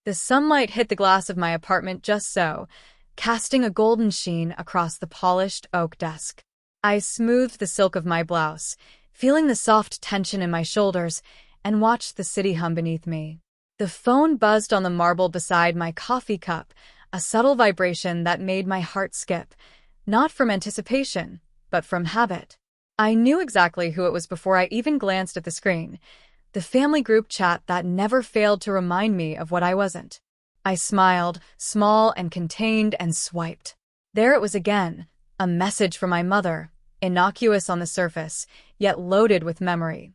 The sunlight hit the glass of my apartment just so, casting a golden sheen across the polished oak desk. I smoothed the silk of my blouse, feeling the soft tension in my shoulders, and watched the city hum beneath me. The phone buzzed on the marble beside my coffee cup, a subtle vibration that made my heart skip, not from anticipation, but from habit. I knew exactly who it was before I even glanced at the screen. The family group chat that never failed to remind me of what I wasn't. I smiled, small and contained, and swiped. There it was again, a message from my mother, innocuous on the surface, yet loaded with memory.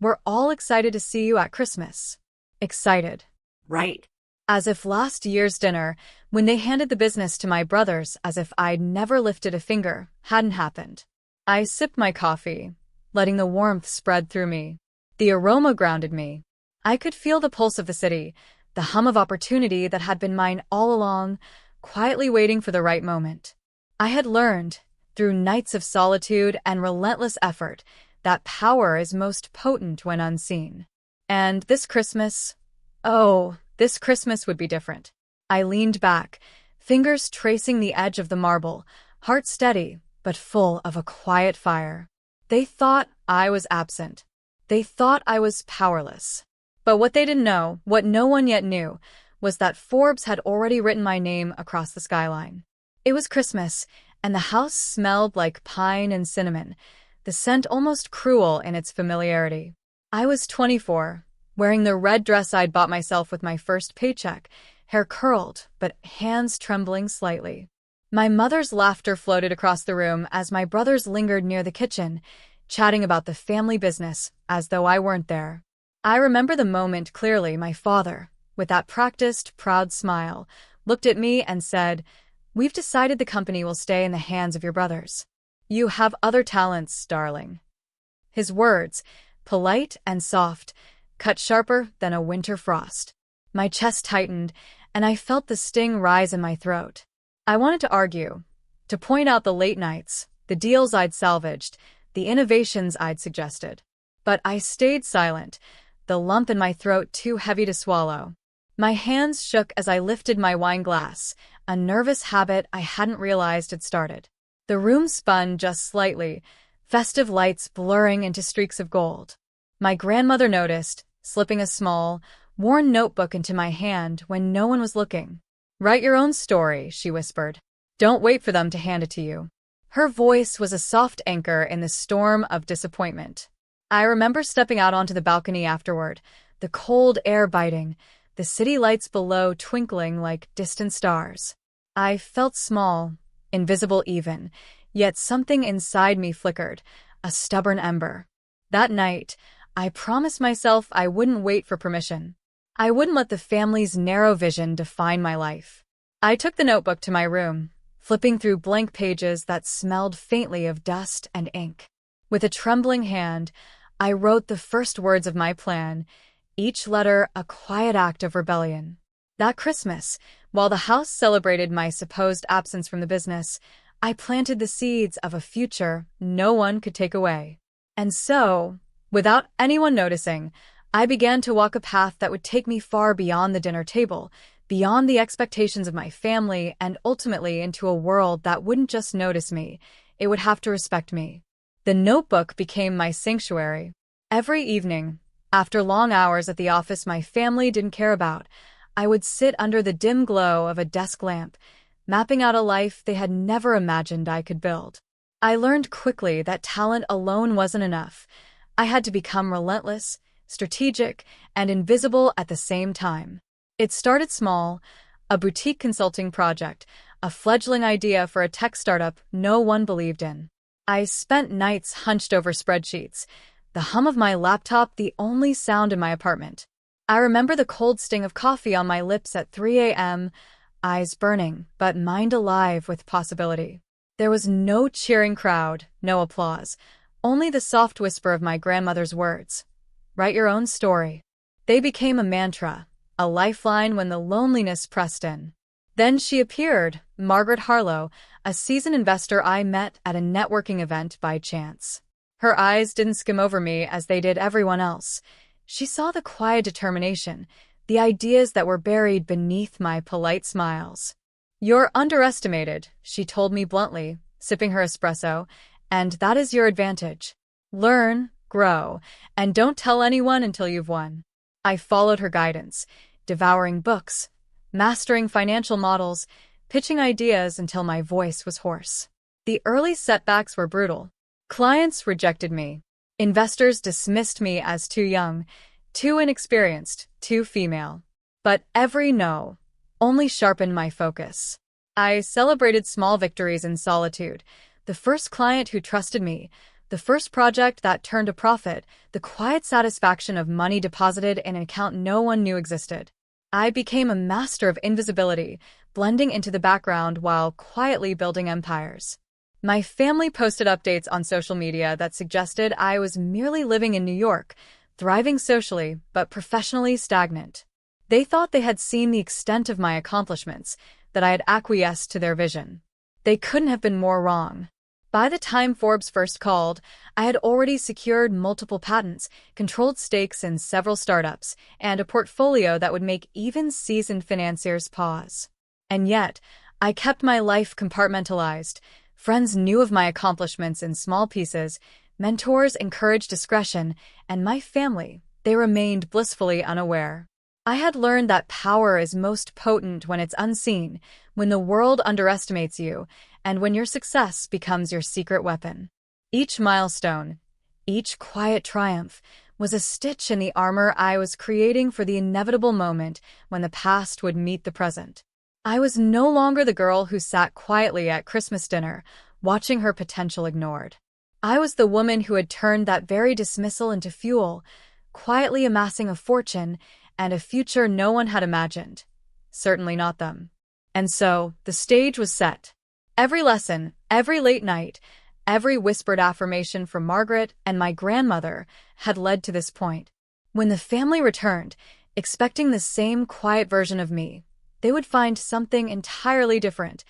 "We're all excited to see you at Christmas." Excited. Right. As if last year's dinner, when they handed the business to my brothers as if I'd never lifted a finger, hadn't happened. I sipped my coffee, letting the warmth spread through me. The aroma grounded me. I could feel the pulse of the city, the hum of opportunity that had been mine all along, quietly waiting for the right moment. I had learned, through nights of solitude and relentless effort, that power is most potent when unseen. And this Christmas, this Christmas would be different. I leaned back, fingers tracing the edge of the marble, heart steady, but full of a quiet fire. They thought I was absent. They thought I was powerless. But what they didn't know, what no one yet knew, was that Forbes had already written my name across the skyline. It was Christmas, and the house smelled like pine and cinnamon, the scent almost cruel in its familiarity. I was 24, wearing the red dress I'd bought myself with my first paycheck, hair curled, but hands trembling slightly. My mother's laughter floated across the room as my brothers lingered near the kitchen, chatting about the family business as though I weren't there. I remember the moment clearly. My father, with that practiced, proud smile, looked at me and said, "We've decided the company will stay in the hands of your brothers. You have other talents, darling." His words, polite and soft, cut sharper than a winter frost. My chest tightened, and I felt the sting rise in my throat. I wanted to argue, to point out the late nights, the deals I'd salvaged, the innovations I'd suggested. But I stayed silent, the lump in my throat too heavy to swallow. My hands shook as I lifted my wine glass, a nervous habit I hadn't realized had started. The room spun just slightly, festive lights blurring into streaks of gold. My grandmother noticed, slipping a small, worn notebook into my hand when no one was looking. "Write your own story," she whispered. "Don't wait for them to hand it to you." Her voice was a soft anchor in the storm of disappointment. I remember stepping out onto the balcony afterward, the cold air biting, the city lights below twinkling like distant stars. I felt small, invisible even, yet something inside me flickered, a stubborn ember. That night, I promised myself I wouldn't wait for permission. I wouldn't let the family's narrow vision define my life. I took the notebook to my room, flipping through blank pages that smelled faintly of dust and ink. With a trembling hand, I wrote the first words of my plan, each letter a quiet act of rebellion. That Christmas, while the house celebrated my supposed absence from the business, I planted the seeds of a future no one could take away. And so, without anyone noticing, I began to walk a path that would take me far beyond the dinner table, beyond the expectations of my family, and ultimately into a world that wouldn't just notice me, it would have to respect me. The notebook became my sanctuary. Every evening, after long hours at the office my family didn't care about, I would sit under the dim glow of a desk lamp, mapping out a life they had never imagined I could build. I learned quickly that talent alone wasn't enough. I had to become relentless, strategic, and invisible at the same time. It started small, a boutique consulting project, a fledgling idea for a tech startup no one believed in. I spent nights hunched over spreadsheets, the hum of my laptop the only sound in my apartment. I remember the cold sting of coffee on my lips at 3 a.m., eyes burning, but mind alive with possibility. There was no cheering crowd, no applause, only the soft whisper of my grandmother's words. "Write your own story." They became a mantra, a lifeline when the loneliness pressed in. Then she appeared, Margaret Harlow, a seasoned investor I met at a networking event by chance. Her eyes didn't skim over me as they did everyone else. She saw the quiet determination, the ideas that were buried beneath my polite smiles. "You're underestimated," she told me bluntly, sipping her espresso, "and that is your advantage. Learn, grow, and don't tell anyone until you've won." I followed her guidance, devouring books, mastering financial models, pitching ideas until my voice was hoarse. The early setbacks were brutal. Clients rejected me. Investors dismissed me as too young, too inexperienced, too female. But every no only sharpened my focus. I celebrated small victories in solitude. The first client who trusted me, the first project that turned a profit, the quiet satisfaction of money deposited in an account no one knew existed. I became a master of invisibility, blending into the background while quietly building empires. My family posted updates on social media that suggested I was merely living in New York, thriving socially but professionally stagnant. They thought they had seen the extent of my accomplishments, that I had acquiesced to their vision. They couldn't have been more wrong. By the time Forbes first called, I had already secured multiple patents, controlled stakes in several startups, and a portfolio that would make even seasoned financiers pause. And yet, I kept my life compartmentalized. Friends knew of my accomplishments in small pieces, mentors encouraged discretion, and my family, they remained blissfully unaware. I had learned that power is most potent when it's unseen, when the world underestimates you, and when your success becomes your secret weapon. Each milestone, each quiet triumph, was a stitch in the armor I was creating for the inevitable moment when the past would meet the present. I was no longer the girl who sat quietly at Christmas dinner, watching her potential ignored. I was the woman who had turned that very dismissal into fuel, quietly amassing a fortune and a future no one had imagined. Certainly not them. And so, the stage was set. Every lesson, every late night, every whispered affirmation from Margaret and my grandmother had led to this point. When the family returned, expecting the same quiet version of me, they would find something entirely different: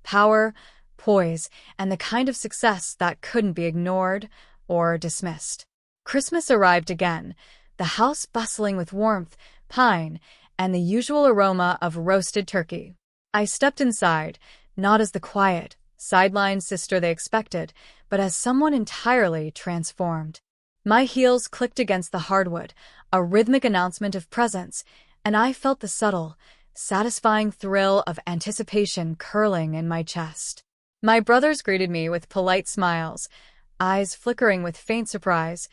power, poise, and the kind of success that couldn't be ignored or dismissed. Christmas arrived again, the house bustling with warmth, pine, and the usual aroma of roasted turkey. I stepped inside, not as the quiet, sidelined sister they expected, but as someone entirely transformed. My heels clicked against the hardwood, a rhythmic announcement of presence, and I felt the subtle, satisfying thrill of anticipation curling in my chest. My brothers greeted me with polite smiles, eyes flickering with faint surprise.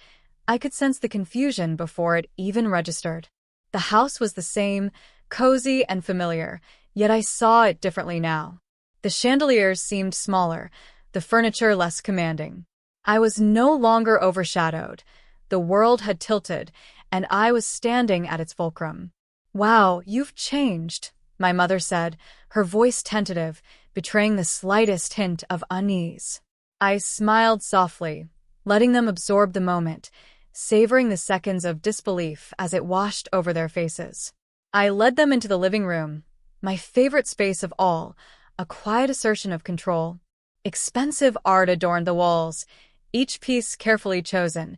I could sense the confusion before it even registered. The house was the same, cozy and familiar, yet I saw it differently now. The chandeliers seemed smaller, the furniture less commanding. I was no longer overshadowed. The world had tilted, and I was standing at its fulcrum. "Wow, you've changed," my mother said, her voice tentative, betraying the slightest hint of unease. I smiled softly, letting them absorb the moment, savoring the seconds of disbelief as it washed over their faces. I led them into the living room, my favorite space of all, a quiet assertion of control. Expensive art adorned the walls, each piece carefully chosen,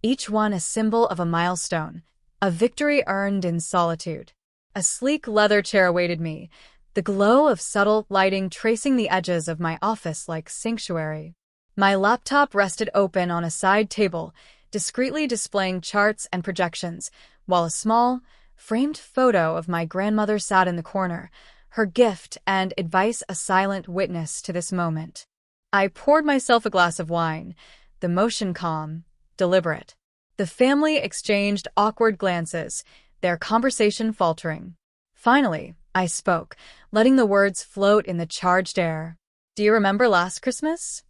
each one a symbol of a milestone, a victory earned in solitude. A sleek leather chair awaited me, the glow of subtle lighting tracing the edges of my office like sanctuary. My laptop rested open on a side table, discreetly displaying charts and projections, while a small, framed photo of my grandmother sat in the corner, her gift and advice a silent witness to this moment. I poured myself a glass of wine, the motion calm, deliberate. The family exchanged awkward glances, their conversation faltering. Finally, I spoke, letting the words float in the charged air. "Do you remember last Christmas?"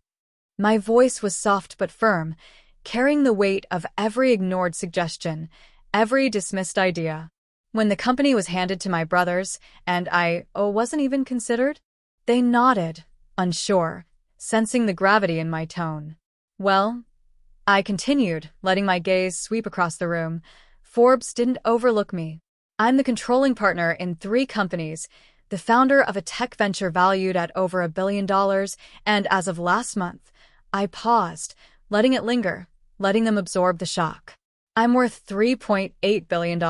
My voice was soft but firm, carrying the weight of every ignored suggestion, every dismissed idea. When the company was handed to my brothers, and I wasn't even considered, they nodded, unsure, sensing the gravity in my tone. "Well," I continued, letting my gaze sweep across the room, "Forbes didn't overlook me. I'm the controlling partner in 3 companies, the founder of a tech venture valued at over $1 billion, and as of last month," I paused, letting it linger, letting them absorb the shock. "I'm worth $3.8 billion.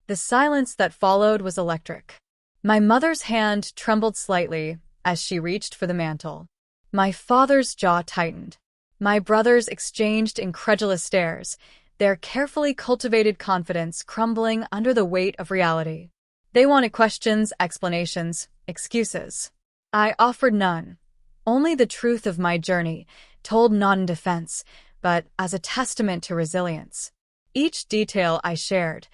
The silence that followed was electric. My mother's hand trembled slightly as she reached for the mantle. My father's jaw tightened. My brothers exchanged incredulous stares, their carefully cultivated confidence crumbling under the weight of reality. They wanted questions, explanations, excuses. I offered none. Only the truth of my journey, told not in defense, but as a testament to resilience. Each detail I shared,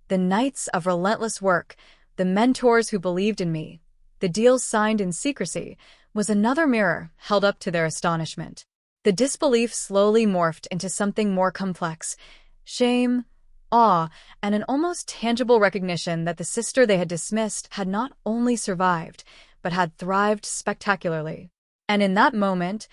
the nights of relentless work, the mentors who believed in me, the deals signed in secrecy, was another mirror held up to their astonishment. The disbelief slowly morphed into something more complex: shame, awe, and an almost tangible recognition that the sister they had dismissed had not only survived, but had thrived spectacularly. And in that moment,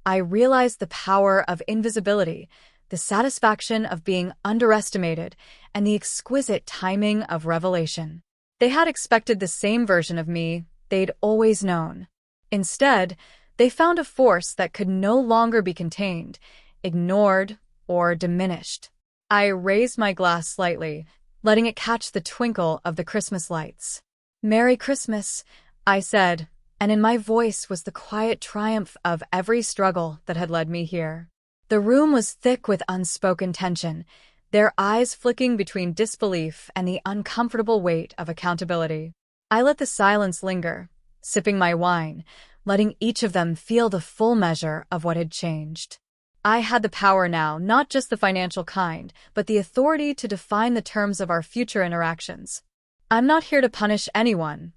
I realized the power of invisibility, the satisfaction of being underestimated, and the exquisite timing of revelation. They had expected the same version of me they'd always known. Instead, they found a force that could no longer be contained, ignored, or diminished. I raised my glass slightly, letting it catch the twinkle of the Christmas lights. "Merry Christmas," I said, and in my voice was the quiet triumph of every struggle that had led me here. The room was thick with unspoken tension, their eyes flicking between disbelief and the uncomfortable weight of accountability. I let the silence linger, sipping my wine, letting each of them feel the full measure of what had changed. I had the power now, not just the financial kind, but the authority to define the terms of our future interactions. "I'm not here to punish anyone,"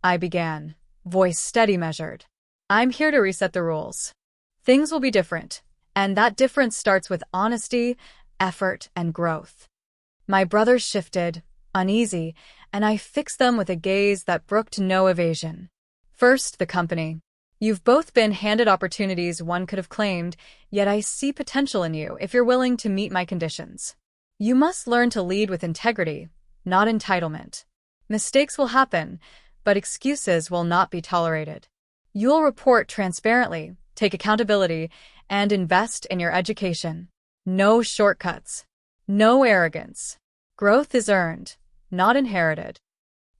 I began, voice steady measured. "I'm here to reset the rules. Things will be different, and that difference starts with honesty, effort, and growth." My brothers shifted, uneasy, and I fixed them with a gaze that brooked no evasion. "First, the company. You've both been handed opportunities one could have claimed, yet I see potential in you if you're willing to meet my conditions. You must learn to lead with integrity, not entitlement. Mistakes will happen, but excuses will not be tolerated. You'll report transparently, take accountability, and invest in your education. No shortcuts. No arrogance. Growth is earned, not inherited."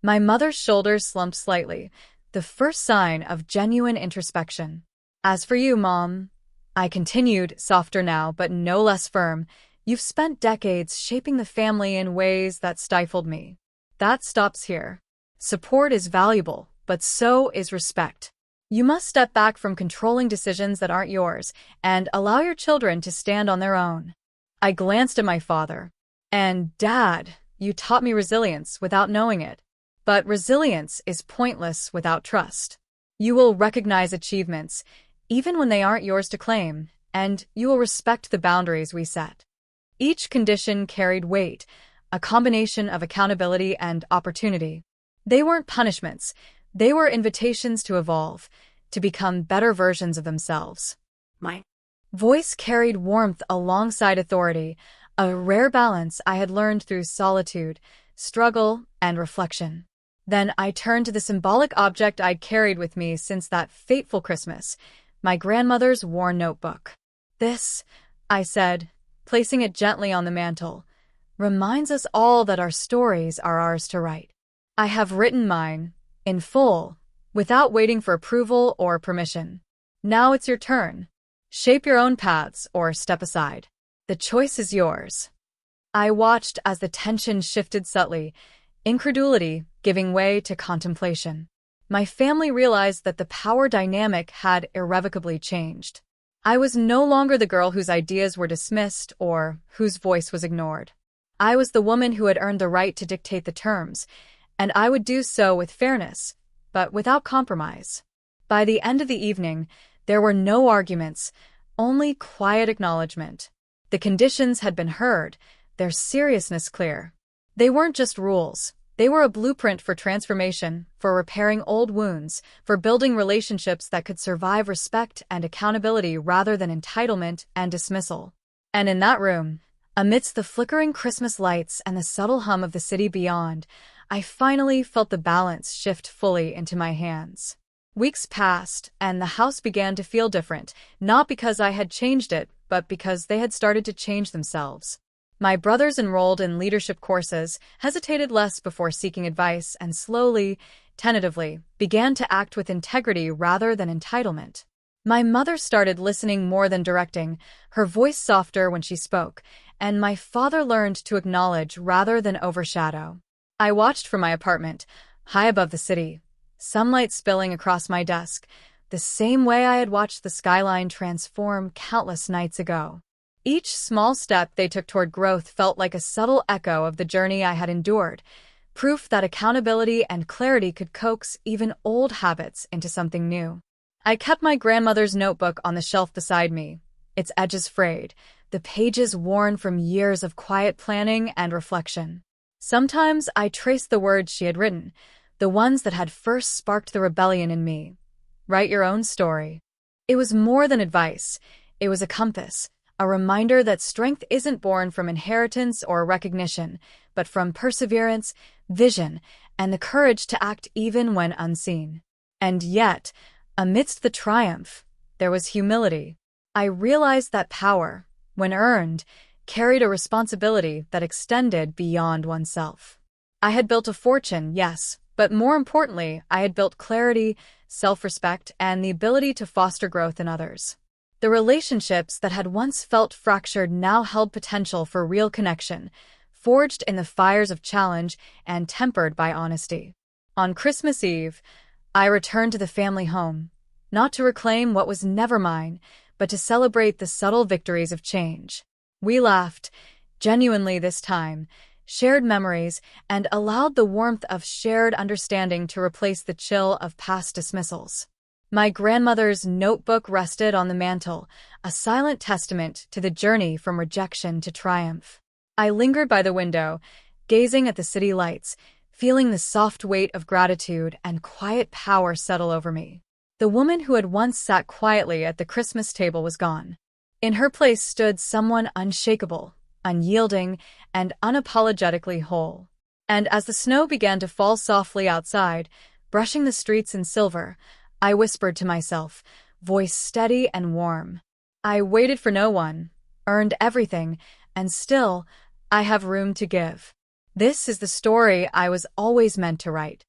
My mother's shoulders slumped slightly, the first sign of genuine introspection. "As for you, Mom," I continued, softer now but no less firm, "you've spent decades shaping the family in ways that stifled me. That stops here. Support is valuable, but so is respect. You must step back from controlling decisions that aren't yours and allow your children to stand on their own." I glanced at my father. "And Dad, you taught me resilience without knowing it. But resilience is pointless without trust. You will recognize achievements, even when they aren't yours to claim, and you will respect the boundaries we set." Each condition carried weight, a combination of accountability and opportunity. They weren't punishments, they were invitations to evolve, to become better versions of themselves. My voice carried warmth alongside authority, a rare balance I had learned through solitude, struggle, and reflection. Then I turned to the symbolic object I'd carried with me since that fateful Christmas, my grandmother's worn notebook. "This," I said, placing it gently on the mantel, "reminds us all that our stories are ours to write. I have written mine, in full, without waiting for approval or permission. Now it's your turn. Shape your own paths or step aside. The choice is yours." I watched as the tension shifted subtly, incredulity giving way to contemplation. My family realized that the power dynamic had irrevocably changed. I was no longer the girl whose ideas were dismissed or whose voice was ignored. I was the woman who had earned the right to dictate the terms, and I would do so with fairness, but without compromise. By the end of the evening, there were no arguments, only quiet acknowledgement. The conditions had been heard, their seriousness clear. They weren't just rules. They were a blueprint for transformation, for repairing old wounds, for building relationships that could survive respect and accountability rather than entitlement and dismissal. And in that room, amidst the flickering Christmas lights and the subtle hum of the city beyond, I finally felt the balance shift fully into my hands. Weeks passed, and the house began to feel different, not because I had changed it, but because they had started to change themselves. My brothers enrolled in leadership courses, hesitated less before seeking advice, and slowly, tentatively, began to act with integrity rather than entitlement. My mother started listening more than directing, her voice softer when she spoke, and my father learned to acknowledge rather than overshadow. I watched from my apartment, high above the city, sunlight spilling across my desk, the same way I had watched the skyline transform countless nights ago. Each small step they took toward growth felt like a subtle echo of the journey I had endured, proof that accountability and clarity could coax even old habits into something new. I kept my grandmother's notebook on the shelf beside me, its edges frayed, the pages worn from years of quiet planning and reflection. Sometimes I traced the words she had written, the ones that had first sparked the rebellion in me. Write your own story. It was more than advice. It was a compass, a reminder that strength isn't born from inheritance or recognition, but from perseverance, vision, and the courage to act even when unseen. And yet, amidst the triumph, there was humility. I realized that power, when earned, carried a responsibility that extended beyond oneself. I had built a fortune, yes, but more importantly, I had built clarity, self-respect, and the ability to foster growth in others. The relationships that had once felt fractured now held potential for real connection, forged in the fires of challenge and tempered by honesty. On Christmas Eve, I returned to the family home, not to reclaim what was never mine, but to celebrate the subtle victories of change. We laughed, genuinely this time, shared memories, and allowed the warmth of shared understanding to replace the chill of past dismissals. My grandmother's notebook rested on the mantel, a silent testament to the journey from rejection to triumph. I lingered by the window, gazing at the city lights, feeling the soft weight of gratitude and quiet power settle over me. The woman who had once sat quietly at the Christmas table was gone. In her place stood someone unshakable, unyielding, and unapologetically whole. And as the snow began to fall softly outside, brushing the streets in silver, I whispered to myself, voice steady and warm. I waited for no one, earned everything, and still, I have room to give. This is the story I was always meant to write.